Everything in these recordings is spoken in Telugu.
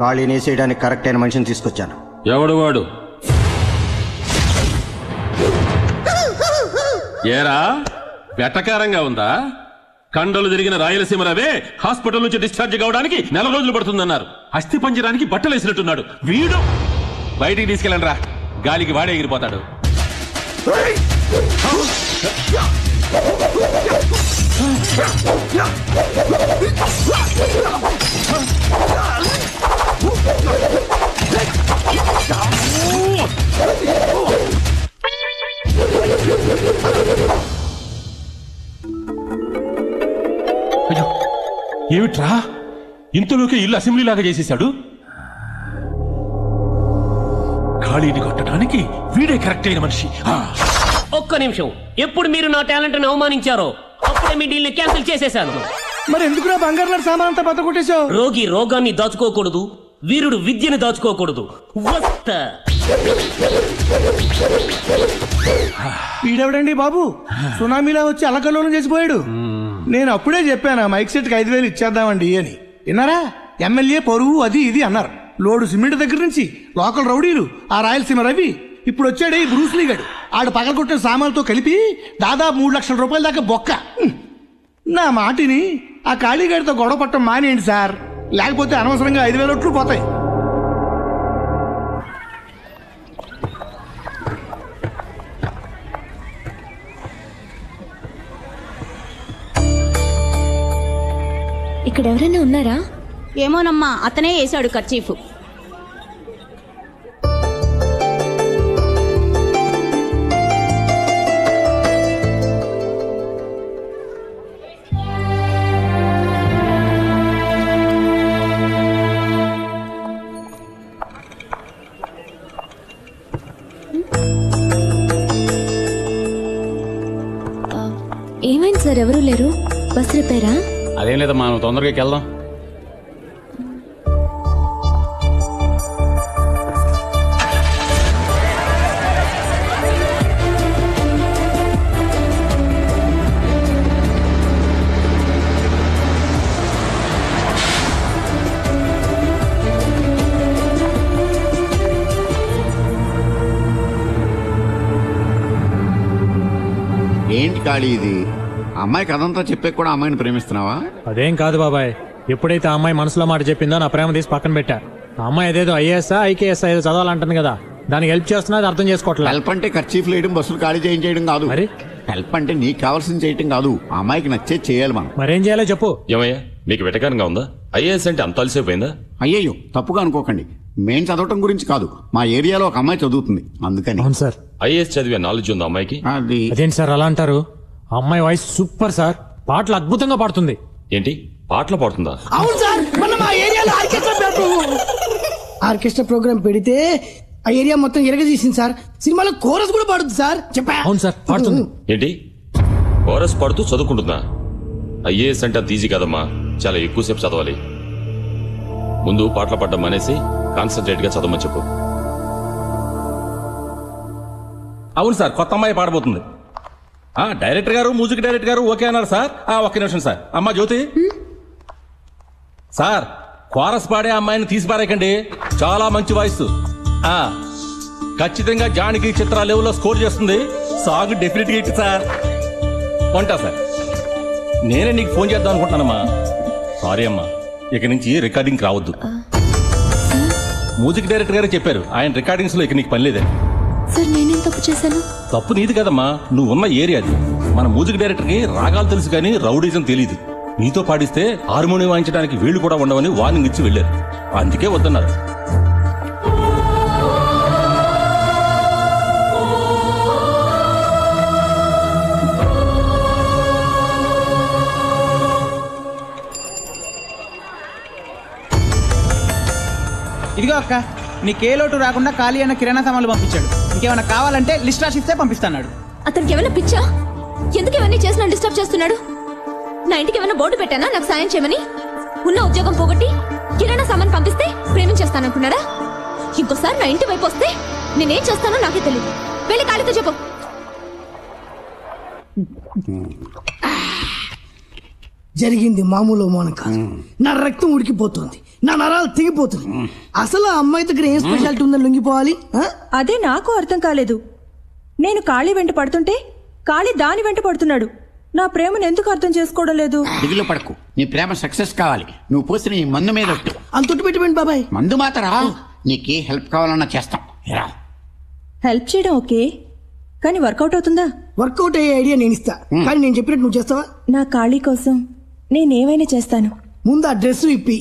ఖాళీని వేసేయడానికి కరెక్ట్ అయిన మనిషిని తీసుకొచ్చాను. ఎవడు వాడు? ఏరా వెటకారంగా ఉందా? కండలు తిరిగిన రాయలసీమ రవే హాస్పిటల్ నుంచి డిశ్చార్జ్ కావడానికి 4 రోజులు పడుతుందన్నారు. అస్థి పంజరానికి బట్టలు వేసినట్టున్నాడు వీడు. బయటికి తీసుకెళ్ళండి రా, గాలికి వాడే ఎగిరిపోతాడు. అయ్యో ఏమిట్రా, ఇంతలోకి ఇల్లు అసెంబ్లీ లాగా చేసేశాడు. ఖాళీని కొట్టడానికి వీడే కరెక్ట్ అయిన మనిషి. ఒక్క నిమిషం, ఎప్పుడు మీరు నా టాలెంట్ ని అవమానించారో అప్పుడే మీ డీల్ ని క్యాన్సిల్ చేసేశాను. మరి ఎందుకు బంగారు నాడు సామాన్ అంతా బద్ద కొట్టేశావు? రోగి రోగాన్ని దాచుకోకూడదు, వీరుడు విద్యను దాచుకోకూడదు. వస్తా. వీడెవడండి బాబు, సునామీలా వచ్చి అలకల్లోలం చేసిపోయాడు. నేను అప్పుడే చెప్పాను మైక్ సెట్ కి 5,000 ఇచ్చేద్దామండి అని. విన్నారా? ఎమ్మెల్యే పరువు అది ఇది అన్నారు. లోడు సిమెంట్ దగ్గర నుంచి లోకల్ రౌడీలు, ఆ రాయలసీమ రవి, ఇప్పుడు వచ్చాడే ఈ బ్రూస్లీ గడు, ఆడు పగలగొట్టిన సామాన్లతో కలిపి దాదాపు 3 లక్షల రూపాయల దాకా బొక్క. నా మాటిని ఆ ఖాళీగాడితో గొడవ పట్టం మానేయండి సార్, లేకపోతే అనవసరంగా 5,000 ఓట్లు పోతాయి. ఇక్కడ ఎవరైనా ఉన్నారా? ఏమోనమ్మా, అతనే వేశాడు కర్చీఫ్. ఏమైంది సార్, ఎవరూ లేరు? బస్ రిపేరా? అదేం లేదమ్మా, నువ్వు తొందరగా వెళ్దాం. ఏంటి ఖాళీ ఇది? అమ్మాయి కథంతా చెప్పే కూడా అమ్మాయిని ప్రేమిస్తున్నావా? అదేం కాదు బాబాయ్, ఎప్పుడైతే ఆ అమ్మాయి మనసులో మాట చెప్పిందో నా ప్రేమ తీసి పక్కన పెట్టా. ఆ అమ్మాయి ఏదేదో ఐఏఎస్ ఐకేఎస్ ఏదో చదవాలంటుంది కదా, దానికి హెల్ప్ చేస్తున్నది అర్థం చేసుకోవట్లేదు. హెల్ప్ అంటే ఖర్చీఫ్ లేయడం, బస్సులు ఖాళీ చేయించేయడం కాదు. మరి హెల్ప్ అంటే నీకు కావాల్సింది చేయటం కాదు, ఆ అమ్మాయికి నచ్చేది చేయాలి మనం. మరేం చేయాలో చెప్పు. ఏమయ్యా మీకు వెటకారంగా ఉందా? ఐఏఎస్ అంటే అంత అలసిపోయిందా? అయ్యయ్యో తప్పుగా అనుకోకండి, మేం చదవటం గురించి కాదు, మా ఏరియాలో ఒక అమ్మాయి చదువుతుంది అందుకని. అవును సార్. ఐఏఎస్ చదివే నాలెడ్జ్ ఉందా అమ్మాయికి? అదేంటి సార్ అలా అంటారు? ఆ అమ్మాయి వాయిస్ సూపర్ సార్, పాటలు అద్భుతంగా పాడుతుంది. ఏంటి పాటలు పాడుతుందా? అవును సార్, మన మా ఏరియాలో ఆర్కెస్ట్రా ప్రోగ్రామ్ పెడితే ఆ ఏరియా మొత్తం ఎరగదీసింది సార్. సినిమాలో కోరస్ కూడా పాడుతుంది సార్. చెప్పా. అవును సార్ పాడుతుంది. ఏంటి కోరస్ పాడుతూ చదువుకుంటుందా? ఐఏఎస్ అంటే అంత ఈజీ కదమ్మా, చాలా ఎక్కువసేపు చదవాలి. ముందు పాటలు పాడడం అనేసి కాన్సన్ట్రేట్ గా చదవమని చెప్పు. అవును సార్, కొత్త అమ్మాయి పాడబోతుంది. డైరెక్టర్ గారు, మ్యూజిక్ డైరెక్టర్ గారు ఓకే అన్నారు సార్. ఒక్క నిమిషం సార్. అమ్మా జ్యోతి సార్, కోరస్ పాడే అమ్మాయిని తీసి పారేకండి, చాలా మంచి వాయిస్. ఖచ్చితంగా జానకి చిత్ర లెవెల్లో స్కోర్ చేస్తుంది. సాంగ్ డెఫినెట్ గా ఇట్టి సార్. ఉంటా సార్. నేనే నీకు ఫోన్ చేద్దాం అనుకుంటున్నానమ్మా. సారీ అమ్మా, ఇక నుంచి రికార్డింగ్ రావద్దు. మ్యూజిక్ డైరెక్టర్ గారు చెప్పారు, ఆయన రికార్డింగ్స్ లో ఇక నీకు పని లేదని. సార్ నేనేం తప్పు చేశాను? తప్పు నీది కదమ్మా, నువ్వు ఉన్న ఏరియాది. మన మ్యూజిక్ డైరెక్టర్ కి రాగాలు తెలుసు కానీ రౌడీజం తెలియదు. నీతో పాడిస్తే హార్మోనియం వాయించడానికి వీళ్ళు కూడా ఉండవని వార్నింగ్ ఇచ్చి వెళ్ళారు, అందుకే వద్దన్నారు. ఇదిగో అక్క, నీకే లోటు రాకుండా ఖాళీ అన్న కిరాణా సామాన్లు పంపించాడు. ఇంకేమైనా కావాలంటే లిస్ట్ రాసిస్తే పంపిస్తాడు. అతనికి ఏమైనా పిచ్చా? ఎందుకు ఇవన్నీ చేసి నన్ను డిస్టర్బ్ చేస్తున్నాడు? నా ఇంటికి ఏమైనా బోర్డు పెట్టానా నాకు సాయం చేయమని? ఉన్న ఉద్యోగం పోగొట్టి కిరాణా సామాన్ పంపిస్తే ప్రేమించేస్తాననుకున్నాడా? ఇంకోసారి నా ఇంటి వైపు వస్తే నేనేం చేస్తానో నాకే తెలియదు. వెళ్ళి ఖాళీతో చెప్పు. జరిగింది మామూలు అవమానం కాదు. నా రక్తం ఉడికిపోతుంది, నా నరాలు తెగిపోతుంది. అసలు ఆ అమ్మాయి దగ్గర ఏం స్పెషాలిటీ ఉందని లొంగిపోవాలి? అదే నాకు అర్థం కాలేదు. నేను కాళీ వెంట పడుతుంటే కాళీ దాని వెంట పడుతున్నాడు. నా ప్రేమను ఎందుకు అర్థం చేసుకోవడం లేదు? దిగులు పడకు, నీ ప్రేమ సక్సెస్ కావాలి. నువ్వు పోసిన ఈ మందు మీద అంత పెట్టుబడి బాబాయ్. మందు మాత్రరా, నీకే హెల్ప్ కావాలన్నా చేస్తాం. హెల్ప్ చేయడం ఓకే, కానీ వర్కౌట్ అవుతుందా? వర్కౌట్ అయ్యే ఐడియా నేను ఇస్తా, కానీ నేను చెప్పినట్టు నువ్వు చేస్తావా? నా కాళీ కోసం నేనేమైనా చేస్తాను. ముందు ఆ డ్రెస్ ఇప్పి.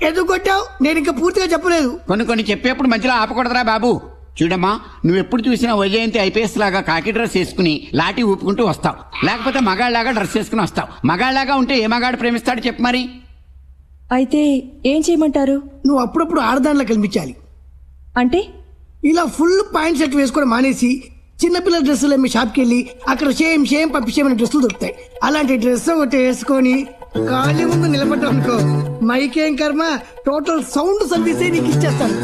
ఎందుకు కొట్టావు? నేను ఇంకా పూర్తిగా చెప్పలేదు. కొన్ని చెప్పేప్పుడు మధ్యలో ఆపకూడదురా బాబు. చూడమ్మా, నువ్వు ఎప్పుడు చూసినా వైజయంతి ఐపీఎస్ లాగా కాకి డ్రెస్ వేసుకుని లాఠీ ఊపుకుంటూ వస్తావు, లేకపోతే మగాళ్ళలాగా డ్రెస్ వేసుకుని వస్తావు. మగాళ్ళలాగా ఉంటే ఏ మగాడు ప్రేమిస్తాడు చెప్పు మరి? అయితే ఏం చేయమంటారు? నువ్వు అప్పుడప్పుడు ఆడదానిలో కనిపించాలి. అంటే ఇలా ఫుల్ పాయింట్ షర్ట్ వేసుకోవడం మానేసి చిన్నపిల్లల డ్రెస్సులు అమ్మి షాప్కి వెళ్ళి అక్కడ షేమ్ పంపించేమని డ్రెస్సులు దొరుకుతాయి. అలాంటి డ్రెస్ ఒకటి వేసుకొని ఖాళీ ముందు నిలబడ్డావు అనుకో, మైకేం కర్మ టోటల్ సౌండ్ సర్వీసే నీకు ఇచ్చేస్తాను.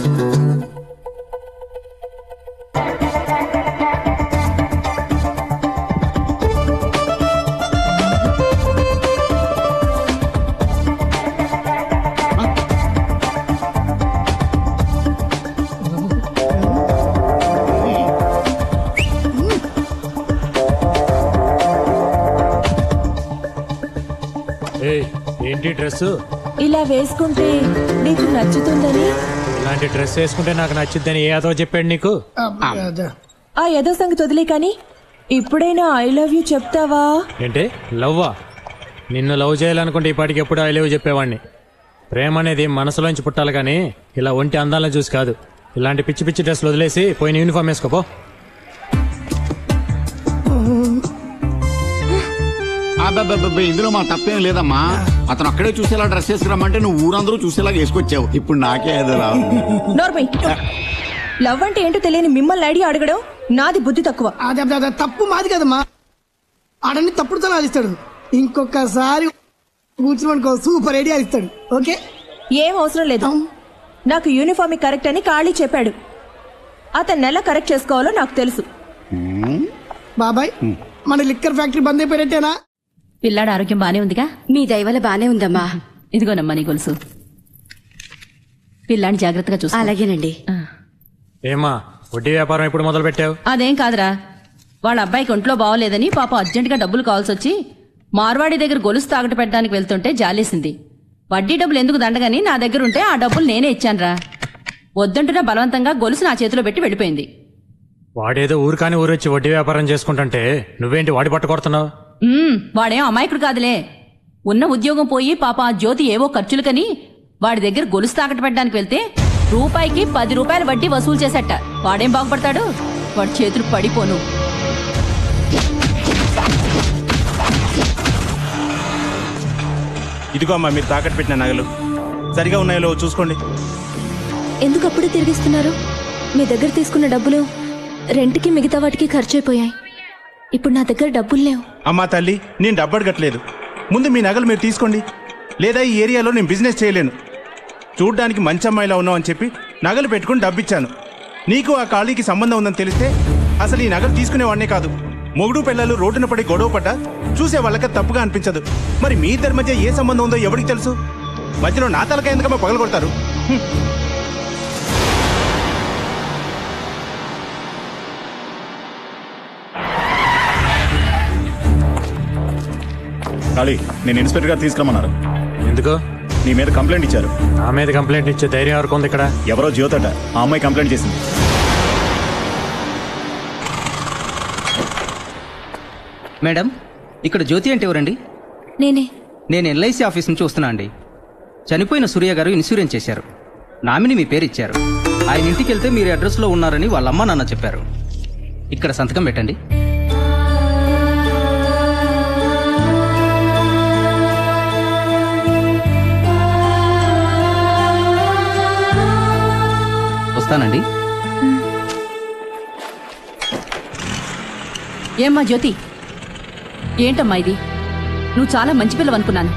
ఏంటి డ్రెస్ ఇలా వేసుకుంటే నీకు నచ్చుతుందని? ఇలాంటి డ్రెస్ వేసుకుంటే నాకు నచ్చుద్దని ఏ అదో చెప్పాడు నీకు? ఆ ఏదో సంగతి వదిలే, కానీ ఇప్పుడైనా ఐ లవ్ యూ చెప్తావా? ఏంటి లవ్వా? నిన్ను లవ్ చేయాలనుకుంటే ఇప్పటికి ఎప్పుడు ఐ లవ్ చెప్పేవాడిని. ప్రేమ అనేది మనసులోంచి పుట్టాలి, కానీ ఇలా ఒంటి అందాలను చూసి కాదు. ఇలాంటి పిచ్చి పిచ్చి డ్రెస్లు వదిలేసి పోయిన యూనిఫామ్ వేసుకోపో. ఇందులో మా తప్పేం లేదమ్మా. అతను అక్కడే చూసేలా డ్రెస్ వేసుకురమ్మంటే నువ్వు ఊరందరూ చూసేలా వేసుకొచ్చావు. ఇప్పుడు నాకే ఏదో రావు. లవ్ అంటే ఏంటో తెలియని మిమ్మల్ని ఐడియా అడగడం నాది బుద్ధి తక్కువ. తప్పు మాది కదమ్మా, ఆడని తప్పుడు తన ఇస్తాడు. ఇంకొకసారి కూర్చున్నానుకో సూపర్ ఐడియా ఇస్తాడు. ఓకే, ఏం అవసరం లేదు. నాకు యూనిఫామ్ కరెక్ట్ అని ఖాళీ చెప్పాడు. అతన్ని ఎలా కరెక్ట్ చేసుకోవాలో నాకు తెలుసు. బాబాయ్, మన లిక్కర్ ఫ్యాక్టరీ బంద్ అయిపోయినట్టేనా? పిల్లాడు ఆరోగ్యం బానే ఉందిగా? మీ దయ వల్ల బానే ఉందమ్మా. ఇదిగోనమ్మా నీ గొలుసు. పిల్లాన్ని జాగ్రత్తగా చూసుకో. అలాగేనండి. ఏమా వడ్డీ వ్యాపారం ఇప్పుడు మొదలు పెట్టావు? అదేం కాదురా, వాళ్ళ అబ్బాయికి ఒంట్లో బాగోలేదని పాప అర్జెంటుగా డబ్బులు కావాల్సి వచ్చి మార్వాడి దగ్గర గొలుసు తాకట్టు పెట్టడానికి వెళ్తుంటే జాలేసింది. వడ్డీ డబ్బులు ఎందుకు దండగని నా దగ్గర ఉంటే ఆ డబ్బులు నేనే ఇచ్చానురా. వద్దంటున్నా బలవంతంగా గొలుసు నా చేతిలో పెట్టి వెళ్ళిపోయింది. వాడేదో ఊరు కాని ఊరు వచ్చి వడ్డీ వ్యాపారం చేసుకుంటుంటే నువ్వేంటి వాడి పట్టుకొడుతున్నావు? వాడేం అమాయకుడు కాదులే. ఉన్న ఉద్యోగం పోయి పాప ఆ జ్యోతి ఏవో ఖర్చులకని వాడి దగ్గర గొలుసు తాకట్టు పెట్టడానికి వెళ్తే రూపాయికి 10 రూపాయల వడ్డీ వసూలు చేసేట. వాడేం బాగుపడతాడు? వాడి చేతులు పడిపోను. ఇదిగో అమ్మా మీరు తాకట్టు పెట్టిన నగలు సరిగా ఉన్నాయో చూసుకోండి. ఎందుకు అప్పుడే తిరిగిస్తున్నారు? మీ దగ్గర తీసుకున్న డబ్బులు రెంట్కి మిగతా వాటికి ఖర్చు అయిపోయాయి. ఇప్పుడు నా దగ్గర డబ్బులు లేవు. అమ్మా తల్లి, నేను డబ్బు అడగట్లేదు. ముందు మీ నగలు మీరు తీసుకోండి, లేదా ఈ ఏరియాలో నేను బిజినెస్ చేయలేను. చూడ్డానికి మంచి అమ్మాయిలా ఉన్నావు అని చెప్పి నగలు పెట్టుకుని డబ్బిచ్చాను. నీకు ఆ ఖాళీకి సంబంధం ఉందని తెలిస్తే అసలు ఈ నగలు తీసుకునేవాడినే కాదు. మొగుడు పిల్లలు రోడ్డున పడి గొడవ పడ్డా చూసే వాళ్ళకి తప్పుగా అనిపించదు. మరి మీ ఇద్దరి మధ్య ఏ సంబంధం ఉందో ఎవరికి తెలుసు? మధ్యలో నా తలకాయ ఎందుకమ్మా పగలు కొడతారు? ఖాళీ, నేను ఇన్స్పెక్టర్ గారు తీసుకురమ్మన్నారు. ఎందుకు? నీ మీద కంప్లైంట్ ఇచ్చారు. నా మీద కంప్లైంట్ ఇచ్చే ధైర్యం ఎవరికి ఉంది ఇక్కడ? ఎవరో జ్యోతట ఆ అమ్మాయి కంప్లైంట్ చేసింది. మేడం, ఇక్కడ జ్యోతి అంటే ఎవరండి? నేనే. నేను ఎల్ఐసి ఆఫీస్ నుంచి వస్తున్నా అండి. చనిపోయిన సూర్య గారు ఇన్సూరెన్స్ చేశారు. నామిని మీ పేరు ఇచ్చారు. ఆయన ఇంటికి వెళ్తే మీరు అడ్రస్లో ఉన్నారని వాళ్ళ అమ్మ నాన్న చెప్పారు. ఇక్కడ సంతకం పెట్టండి. వస్తానండి. ఏమ్మా జ్యోతి, ఏంటమ్మా ఇది? నువ్వు చాలా మంచి పిల్లవనుకున్నాను,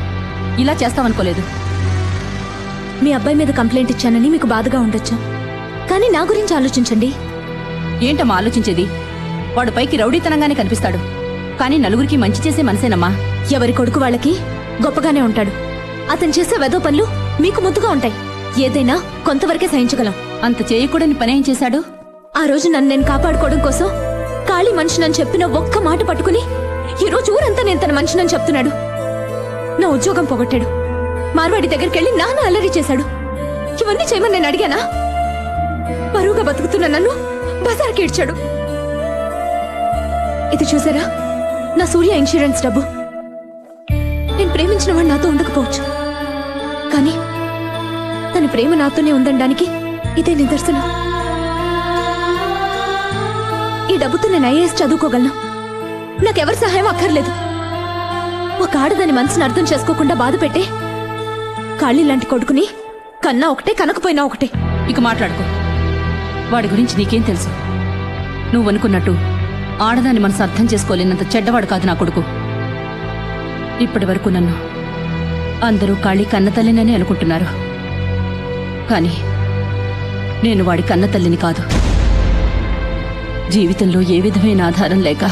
ఇలా చేస్తావనుకోలేదు. మీ అబ్బాయి మీద కంప్లైంట్ ఇచ్చానని మీకు బాధగా ఉండొచ్చు, కానీ నా గురించి ఆలోచించండి. ఏంటమ్మా ఆలోచించేది? వాడు పైకి రౌడీతనంగానే కనిపిస్తాడు, కానీ నలుగురికి మంచి చేసే మనసేనమ్మా. ఎవరి కొడుకు వాళ్ళకి గొప్పగానే ఉంటాడు. అతను చేసే వెదో పనులు మీకు ముద్దుగా ఉంటాయి. ఏదైనా కొంతవరకే సహించగలం. అంత చేయకూడని పనేం చేశాడు? ఆ రోజు నన్ను నేను కాపాడుకోవడం కోసం ఖాళీ మనిషినని చెప్పిన ఒక్క మాట పట్టుకుని ఈ రోజు ఊరంతా నేను తన మనిషినని చెప్తున్నాడు. నా ఉద్యోగం పోగొట్టాడు. మార్వాడి దగ్గరికి వెళ్ళి నాన్న అల్లరి చేశాడు. ఇవన్నీ చేయమని నేను అడిగానా? బరువుగా బతుకుతున్న నన్ను బజార్కి ఇడ్చాడు. ఇది చూసారా, నా సూర్య ఇన్సూరెన్స్ డబ్బు. నేను ప్రేమించిన వాడు నాతో ఉండకపోవచ్చు, కానీ తన ప్రేమ నాతోనే ఉందనడానికి ఇదే నిదర్శనం. ఈ డబ్బుతో నేను ఐఏఎస్ చదువుకోగలను. నాకెవరి సహాయం అక్కర్లేదు. ఒక ఆడదాని మనసును అర్థం చేసుకోకుండా బాధ పెట్టే ఖాళీ లాంటి కొడుకుని కన్నా ఒకటే, కనకపోయినా ఒకటే. ఇక మాట్లాడుకో. వాడి గురించి నీకేం తెలుసు? నువ్వు అనుకున్నట్టు ఆడదాని మనసు అర్థం చేసుకోలేనంత చెడ్డవాడు కాదు నా కొడుకు. ఇప్పటి వరకు నన్ను అందరూ ఖాళీ కన్నతల్లినని అనుకుంటున్నారు, కానీ నేను వాడి కన్నతల్లిని కాదు. జీవితంలో ఏ విధమైన ఆధారం లేక,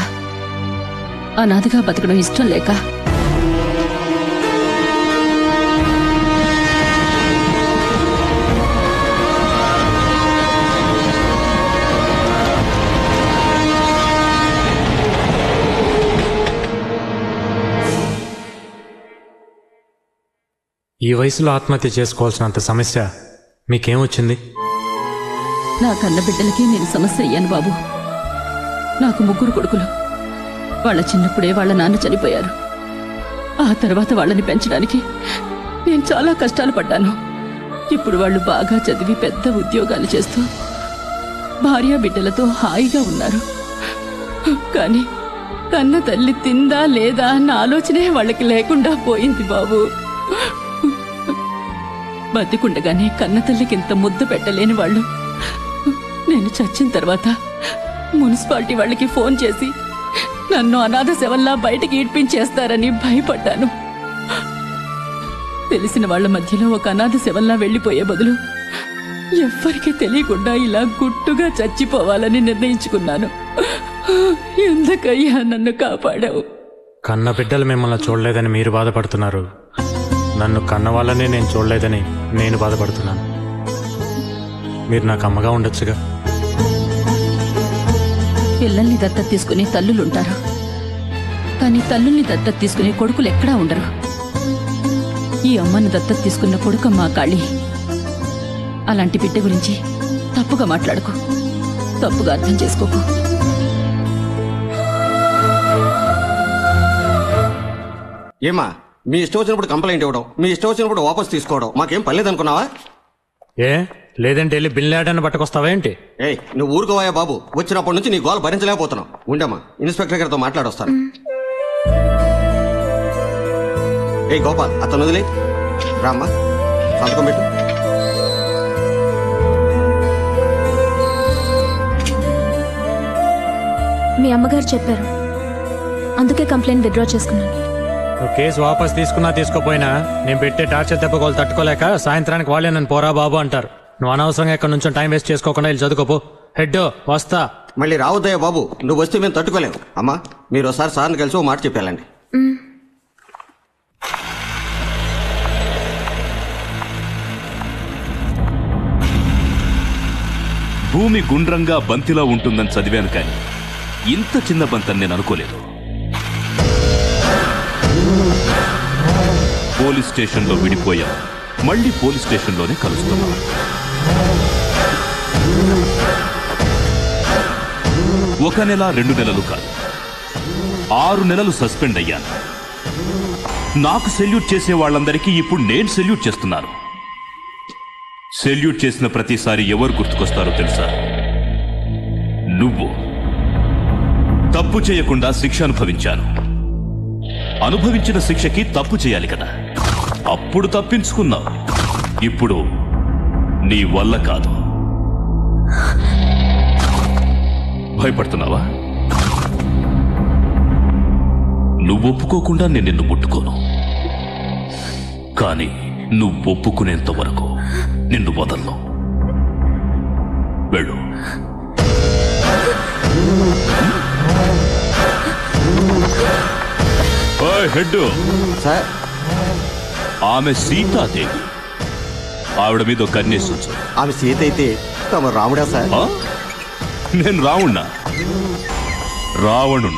అనాథగా బతకడం ఇష్టం లేక ఈ వయసులో ఆత్మహత్య చేసుకోవాల్సినంత సమస్య మీకేమొచ్చింది? నా కన్న బిడ్డలకి నేను సమస్య అయ్యాను బాబు. నాకు 3 కొడుకులు. వాళ్ళ చిన్నప్పుడే వాళ్ళ నాన్న చనిపోయారు. ఆ తర్వాత వాళ్ళని పెంచడానికి నేను చాలా కష్టాలు పడ్డాను. ఇప్పుడు వాళ్ళు బాగా చదివి పెద్ద ఉద్యోగాలు చేస్తూ భార్య బిడ్డలతో హాయిగా ఉన్నారు. కానీ కన్న తల్లి తిందా లేదా అన్న ఆలోచనే వాళ్ళకి లేకుండా పోయింది బాబు. బతికుండగానే కన్న తల్లికి ఇంత ముద్దు పెట్టలేని వాళ్ళు నేను చచ్చిన తర్వాత మున్సిపాలిటీ వాళ్ళకి ఫోన్ చేసి నన్ను అనాథ శవల్లా బయటకి ఈడ్పించేస్తారని భయపడ్డాను. తెలిసిన వాళ్ల మధ్యలో ఒక అనాథ శవల్లా వెళ్లిపోయే బదులు ఎవ్వరికీ తెలియకుండా ఇలా గుట్టుగా చచ్చిపోవాలని నిర్ణయించుకున్నాను. ఎందుకయ్యా నన్ను కాపాడావు? కన్న బిడ్డలు మిమ్మల్ని చూడలేదని మీరు బాధపడుతున్నారు. నన్ను కన్న వాళ్ళనే నేను చూడలేదని నేను బాధపడుతున్నాను. మీరు నాకు అమ్మగా ఉండొచ్చుగా. పిల్లల్ని దత్తత తీసుకునే తల్లులుంటారు, కానీ తల్లుల్ని దత్తత తీసుకునే కొడుకులు ఎక్కడా ఉండరు. ఈ అమ్మను దత్తత తీసుకున్న కొడుకమ్మా కాళీ. అలాంటి బిడ్డ గురించి తప్పుగా మాట్లాడుకో, తప్పుగా అర్థం చేసుకోకు. ఏమా మీ ఇష్టం వచ్చినప్పుడు కంప్లైంట్ ఇవ్వడం, మీ ఇష్టం వచ్చినప్పుడు వాపస్ తీసుకోవడం మాకేం పర్లేదనుకున్నావా? ఏ లేదంటే వెళ్ళి బిల్లాడని పట్టుకొస్తావా ఏంటి? ఏయ్ నువ్వు ఊరుకోవాయా బాబు. వచ్చినప్పటి నుంచి నీ గోల్ భరించలేకపోతున్నావు. ఉండమ్మా, ఇన్స్పెక్టర్ గారితో మాట్లాడొస్తాను. ఏ గోపాల్, అతను వదిలే రామ్మా, సంతకం పెట్టు. మీ అమ్మగారు చెప్పారు, అందుకే కంప్లైంట్ విత్డ్రా చేసుకున్నాను. నువ్వు కేసు వాపస్ తీసుకున్నా తీసుకోపోయినా నేను పెట్టే టార్చర్ దెబ్బకోలు తట్టుకోలేక సాయంత్రానికి వాళ్ళే నన్ను పోరా బాబు అంటారు. నువ్వు అనవసరంగా ఎక్కడి నుంచో టైం వేస్ట్ చేసుకోకుండా వెళ్ళి చదువుకోపో. హెడ్ వస్తా. మళ్ళీ రావద్దయ్యా బాబు, నువ్వు వస్తే మేము తట్టుకోలేము. అమ్మా మీరు ఒకసారి సార్ని కలిసి ఓ మాట చెప్పాలండి. భూమి గుండ్రంగా బంతిలా ఉంటుందని చదివాను, కానీ ఇంత చిన్న బంతని నేను అనుకోలేదు. పోలీస్ స్టేషన్లో విడిపోయాం, మళ్ళీ పోలీస్ స్టేషన్లోనే కలుస్తున్నాం. ఒక నెల 2 నెలలు కాదు, 6 నెలలు సస్పెండ్ అయ్యాను. నాకు సెల్యూట్ చేసే వాళ్ళందరికీ ఇప్పుడు నేను సెల్యూట్ చేస్తున్నాను. సెల్యూట్ చేసిన ప్రతిసారి ఎవరు గుర్తుకొస్తారో తెలుసా? నువ్వు. తప్పు చేయకుండా శిక్ష అనుభవించాను. అనుభవించిన శిక్షకి తప్పు చేయాలి కదా, అప్పుడు తప్పించుకున్నావు. ఇప్పుడు నీ వల్ల కాదు. భయపడుతున్నావా? నువ్వు ఒప్పుకోకుండా నేను నిన్ను ముట్టుకోను, కానీ నువ్వు ఒప్పుకునేంత వరకు నిన్ను వదలను. వెళ్ళు. హెడ్ సార్ ఆమె సీతాదేవి. ఆవిడ మీద ఒక కన్నేసి ఉంచు. ఆమె సీత అయితే తమ రాముడా సార్? నేను రావణుణ్ణి.